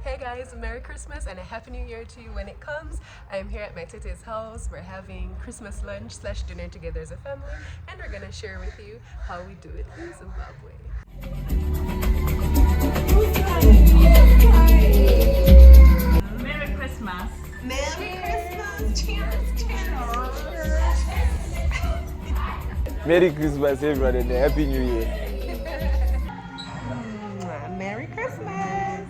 Hey guys, Merry Christmas and a Happy New Year to you when it comes. I'm here at my tete's house. We're having Christmas lunch / dinner together as a family, and we're gonna share with you how we do it in Zimbabwe. Merry Christmas. Merry Christmas! Cheers! Cheers! Merry Christmas, everyone, and a Happy New Year. Merry Christmas!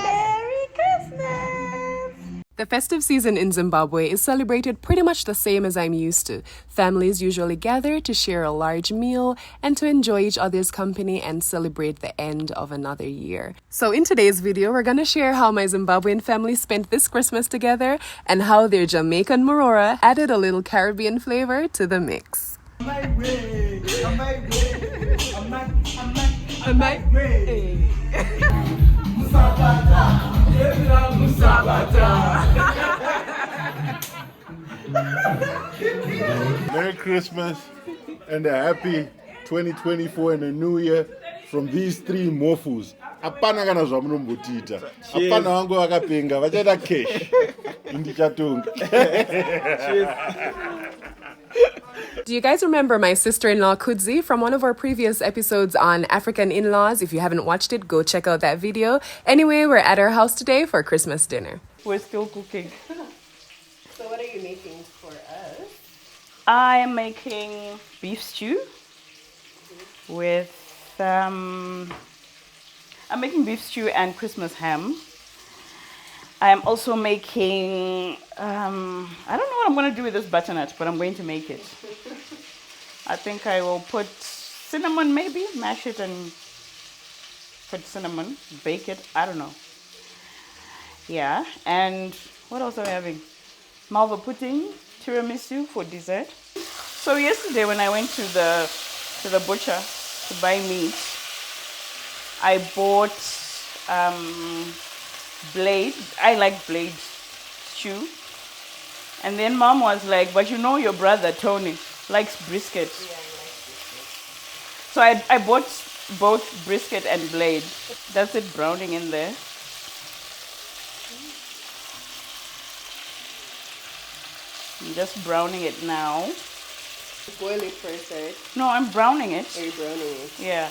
Merry Christmas! The festive season in Zimbabwe is celebrated pretty much the same as I'm used to. Families usually gather to share a large meal and to enjoy each other's company and celebrate the end of another year. So in today's video, we're going to share how my Zimbabwean family spent this Christmas together and how their Jamaican Marora added a little Caribbean flavor to the mix. Merry Christmas and a happy 2024 and a new year from these three morphos. Apana kana zvamunombotita. Apana vangu vakapenga vachaita cash. Indichatunga. Do you guys remember my sister-in-law Kudzi from one of our previous episodes on African in-laws? If you haven't watched it, go check out that video. Anyway, we're at our house today for Christmas dinner. We're still cooking. So what are you making for us? I am making beef stew with I'm making beef stew and Christmas ham. I am also making I don't know what I'm going to do with this butternut, but I'm going to make it. I think I will put cinnamon, maybe mash it and put cinnamon, bake it. I don't know. Yeah, and what else are we having? Malva pudding, tiramisu for dessert. So yesterday when I went to the butcher to buy meat, I bought blade. I like blade stew. And then mom was like, but you know your brother Tony likes brisket. Yeah, I like brisket. So I bought both brisket and blade. That's it browning in there. I'm just browning it now. Boil it first, right? No, I'm browning it. Are you browning it? Yeah.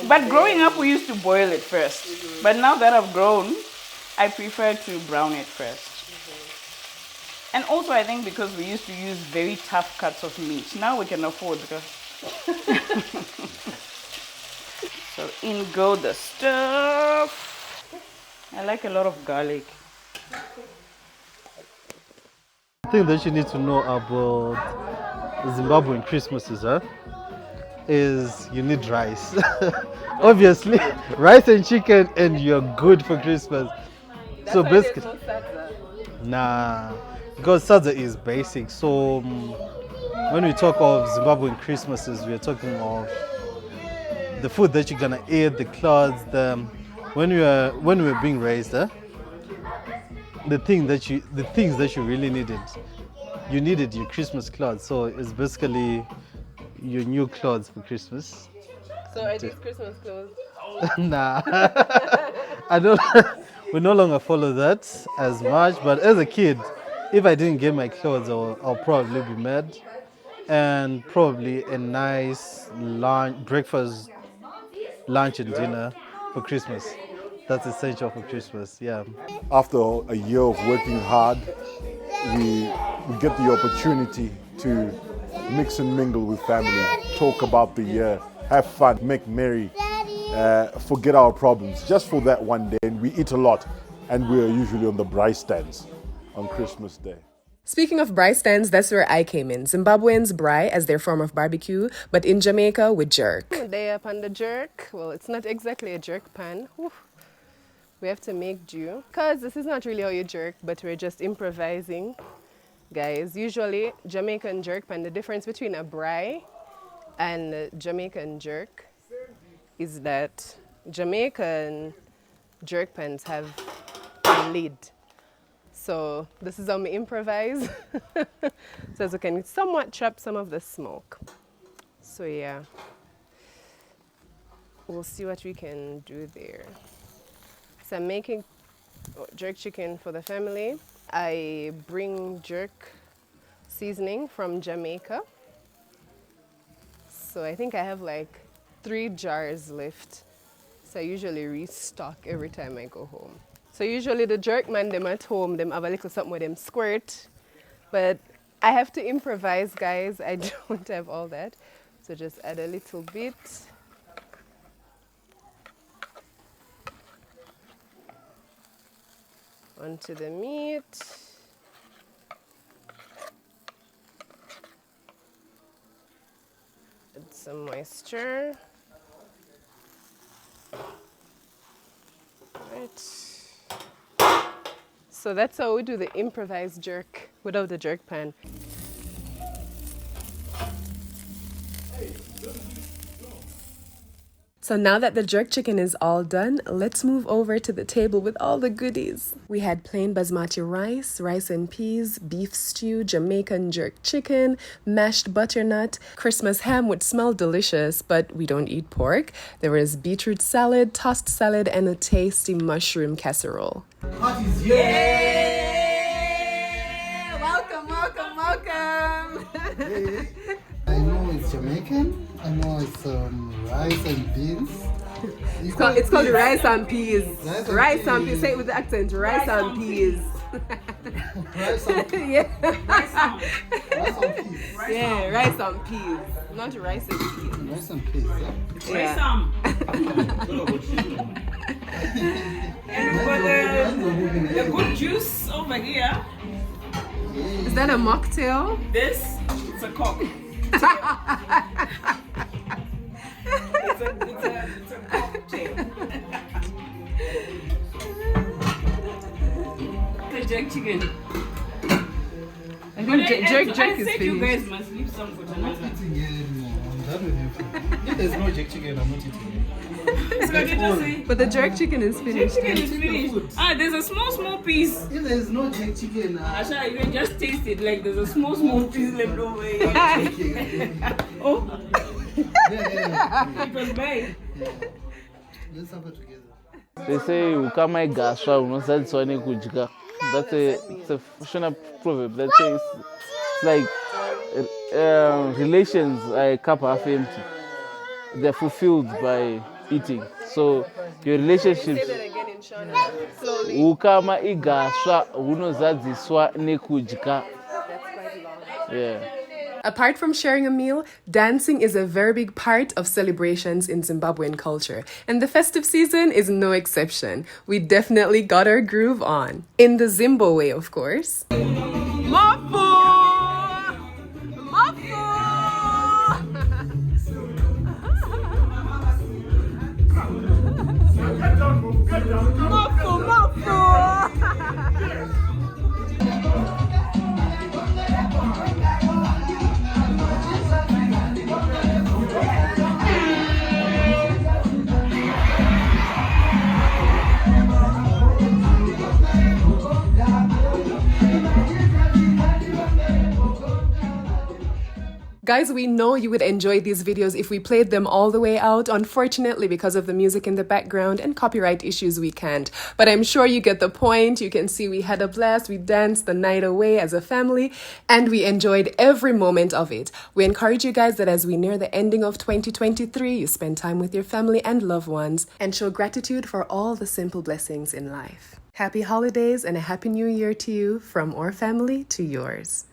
But growing up, we used to boil it first. Mm-hmm. But now that I've grown, I prefer to brown it first. Mm-hmm. And also, I think because we used to use very tough cuts of meat. Now we can afford. So in go the stuff. I like a lot of garlic. The thing that you need to know about Zimbabwean Christmases, is you need rice. Obviously, rice and chicken, and you're good for Christmas. That's so why basically, there's no sadza. nah, because sadza is basic. So when we talk of Zimbabwean Christmases, we're talking of the food that you're gonna eat, the clothes, when we were being raised, the things that you really needed. You needed your Christmas clothes, so it's basically your new clothes for Christmas. So are these Christmas clothes? Nah, I don't. We no longer follow that as much. But as a kid, if I didn't get my clothes, I'll probably be mad. And probably a nice breakfast, lunch, and dinner for Christmas. That's essential for Christmas. Yeah. After a year of working hard, we get the opportunity to mix and mingle with family, talk about the year, have fun, make merry, forget our problems just for that one day. And we eat a lot, and we're usually on the braai stands on Christmas Day. Speaking of braai stands, that's where I came in. Zimbabweans braai as their form of barbecue, but in Jamaica with jerk. Day up on the jerk. Well, it's not exactly a jerk pan. Whew. We have to make do, because this is not really how you jerk, but we're just improvising. Guys, usually Jamaican jerk pan, the difference between a braai and a Jamaican jerk is that Jamaican jerk pans have a lid. So this is how we improvise. So as you can somewhat trap some of the smoke. So yeah. we'll see what we can do there. So I'm making jerk chicken for the family. I bring jerk seasoning from Jamaica. So I think I have like 3 jars left. So I usually restock every time I go home. So usually the jerk man them at home, them have a little something with them squirt. But I have to improvise, guys. I don't have all that. So just add a little bit. Onto the meat. Add some moisture. Right. So that's how we do the improvised jerk without the jerk pan. So now that the jerk chicken is all done, let's move over to the table with all the goodies. We had plain basmati rice, rice and peas, beef stew, Jamaican jerk chicken, mashed butternut, Christmas ham which smelled delicious, but we don't eat pork. There was beetroot salad, tossed salad, and a tasty mushroom casserole. Yeah! Welcome, welcome, welcome! I know it's Jamaican. I know it's rice and beans. It's called rice and peas. Rice and peas. Say it with the accent. Rice and peas. Rice and peas. Yeah. Rice and peas. Yeah, rice and peas. Not rice and peas. Rice and peas. Yeah. And for the good juice over here. Is that a mocktail? This, it's a cock. It's a cocktail. The jerk chicken. I think jerk I is said you finished. guys must leave some for tonight. If there's no jerk chicken, I'm not eating it. So what did you say? But the jerk chicken is Jerk finished. chicken is finished. Ah, there's a small piece. If there's no jerk chicken, Asha, you can just taste it like there's a small piece left over here. Oh, it was mine. let's have it together. They say ukama igaswa unosadziswa nekudya. It's a functional proverb that says it's like relations are a cup half empty. They're fulfilled by eating. So your relationships Say that again in Shona. Slowly. ukama igaswa unozadziswa nekudya. That's quite long. Yeah. Apart from sharing a meal, dancing is a very big part of celebrations in Zimbabwean culture, and the festive season is no exception. We definitely got our groove on. In the Zimbo way, of course. Guys, we know you would enjoy these videos if we played them all the way out. Unfortunately, because of the music in the background and copyright issues, we can't. But I'm sure you get the point. You can see we had a blast. We danced the night away as a family, and we enjoyed every moment of it. We encourage you guys that as we near the ending of 2023, you spend time with your family and loved ones and show gratitude for all the simple blessings in life. Happy holidays and a happy new year to you from our family to yours.